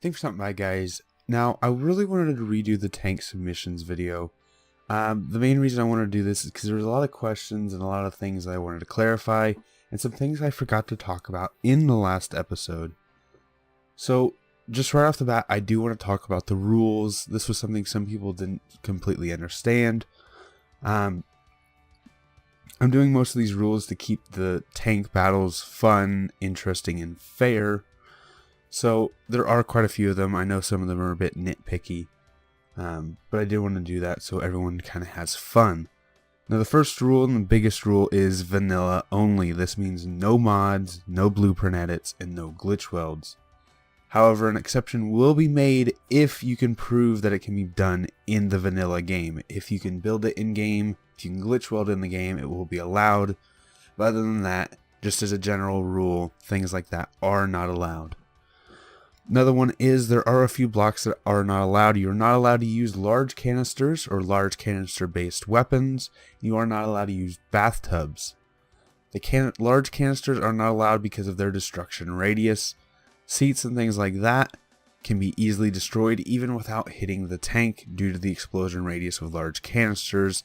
Thanks for stopping by, guys. Now, I really wanted to redo the tank submissions video. The main reason I wanted to do this is because there was a lot of questions and a lot of things that I wanted to clarify, and some things I forgot to talk about in the last episode. So, just right off the bat, I do want to talk about the rules. This was something some people didn't completely understand. I'm doing most of these rules to keep the tank battles fun, interesting, and fair. So there are quite a few of them. I know some of them are a bit nitpicky, but I did want to do that so everyone kind of has fun. Now the first rule and the biggest rule is vanilla only. This means no mods, no blueprint edits, and no glitch welds. However, an exception will be made if you can prove that it can be done in the vanilla game. If you can build it in game, if you can glitch weld in the game, it will be allowed. But other than that, just as a general rule, things like that are not allowed. Another one is there are a few blocks that are not allowed. You are not allowed to use large canisters or large canister based weapons. You are not allowed to use bathtubs. The large canisters are not allowed because of their destruction radius. Seats and things like that can be easily destroyed even without hitting the tank due to the explosion radius of large canisters.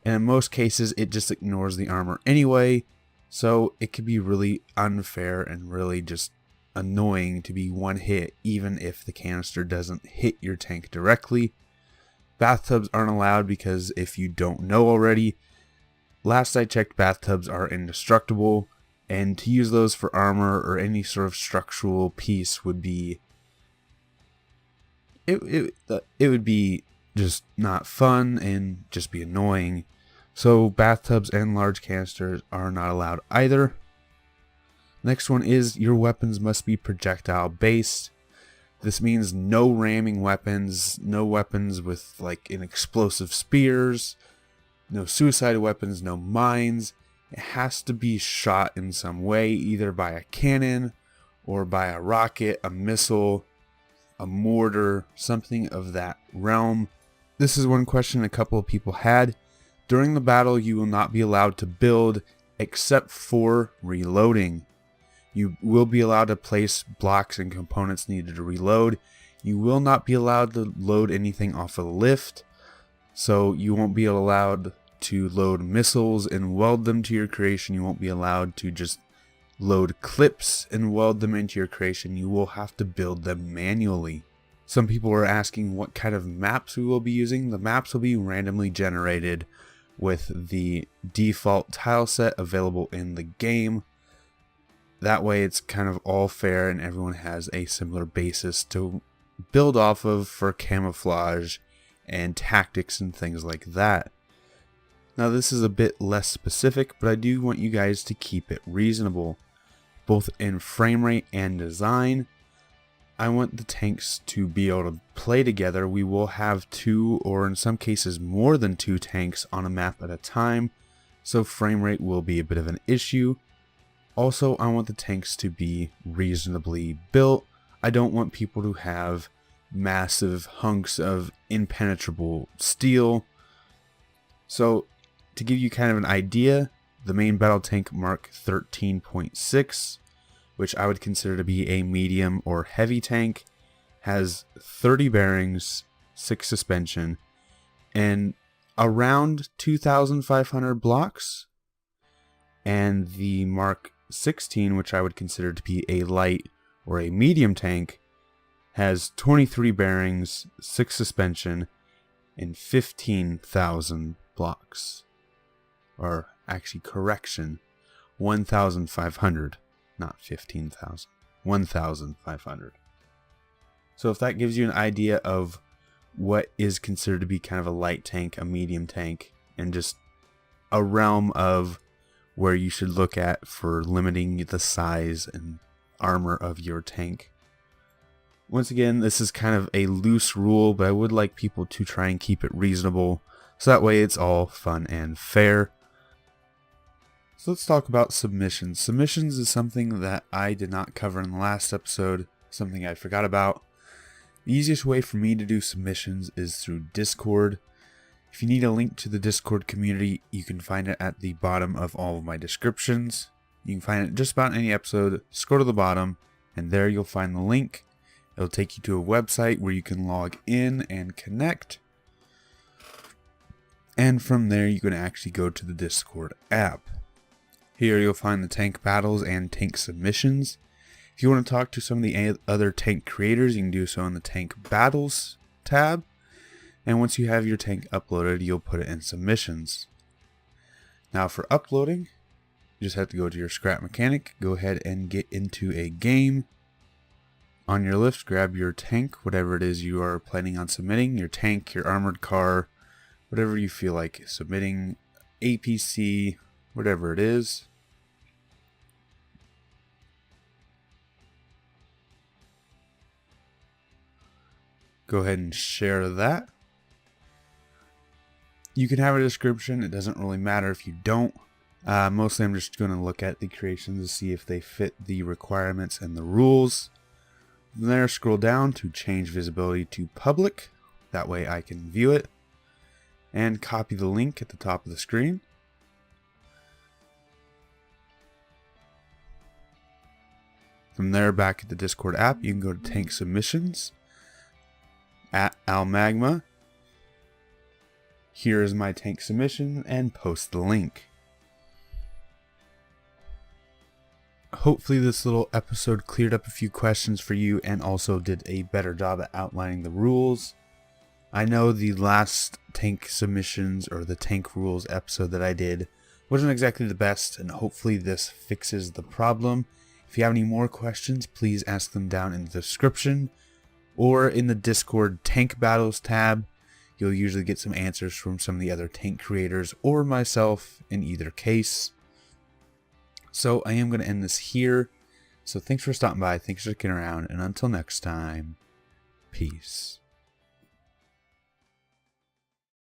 And in most cases it just ignores the armor anyway. So it can be really unfair and really just annoying to be one hit even if the canister doesn't hit your tank directly. Bathtubs aren't allowed because if you don't know already, last I checked bathtubs are indestructible, and to use those for armor or any sort of structural piece would be it would be just not fun and just be annoying. So bathtubs and large canisters are not allowed either. Next one is your weapons must be projectile based. This means no ramming weapons, no weapons with like an explosive spears, no suicide weapons, no mines. It has to be shot in some way, either by a cannon or by a rocket, a missile, a mortar, something of that realm. This is one question a couple of people had. During the battle, you will not be allowed to build except for reloading. You will be allowed to place blocks and components needed to reload. You will not be allowed to load anything off a lift. So you won't be allowed to load missiles and weld them to your creation. You won't be allowed to just load clips and weld them into your creation. You will have to build them manually. Some people are asking what kind of maps we will be using. The maps will be randomly generated with the default tile set available in the game. That way it's kind of all fair and everyone has a similar basis to build off of for camouflage and tactics and things like that. Now this is a bit less specific, but I do want you guys to keep it reasonable, both in frame rate and design. I want the tanks to be able to play together. We will have two, or in some cases more than two tanks on a map at a time, so frame rate will be a bit of an issue. Also, I want the tanks to be reasonably built. I don't want people to have massive hunks of impenetrable steel. So, to give you kind of an idea, the main battle tank Mark 13.6, which I would consider to be a medium or heavy tank, has 30 bearings, 6 suspension, and around 2,500 blocks. And the Mark 16, which I would consider to be a light or a medium tank, has 23 bearings, 6 suspension, and 15,000 blocks. Or actually, correction, 1,500, not 15,000, 1,500. So if that gives you an idea of what is considered to be kind of a light tank, a medium tank, and just a realm of where you should look at for limiting the size and armor of your tank. Once again, this is kind of a loose rule, but I would like people to try and keep it reasonable, so that way it's all fun and fair. So let's talk about submissions. Submissions is something that I did not cover in the last episode, something I forgot about. The easiest way for me to do submissions is through Discord. If you need a link to the Discord community, you can find it at the bottom of all of my descriptions. You can find it just about any episode. Scroll to the bottom, and there you'll find the link. It'll take you to a website where you can log in and connect. And from there, you can actually go to the Discord app. Here you'll find the tank battles and tank submissions. If you want to talk to some of the other tank creators, you can do so in the tank battles tab. And once you have your tank uploaded, you'll put it in submissions. Now for uploading, you just have to go to your scrap mechanic, go ahead and get into a game. On your list, grab your tank, whatever it is you are planning on submitting, your tank, your armored car, whatever you feel like submitting, APC, whatever it is. Go ahead and share that. You can have a description. It doesn't really matter if you don't. Mostly I'm just going to look at the creations to see if they fit the requirements and the rules. From there, scroll down to change visibility to public. That way I can view it. And copy the link at the top of the screen. From there, back at the Discord app, you can go to tank submissions. At Almaa. Here is my tank submission and post the link. Hopefully this little episode cleared up a few questions for you and also did a better job at outlining the rules. I know the last tank submissions or the tank rules episode that I did wasn't exactly the best, and hopefully this fixes the problem. If you have any more questions, please ask them down in the description or in the Discord tank battles tab. You'll usually get some answers from some of the other tank creators or myself in either case. So I am going to end this here. So thanks for stopping by. Thanks for sticking around. And until next time, peace.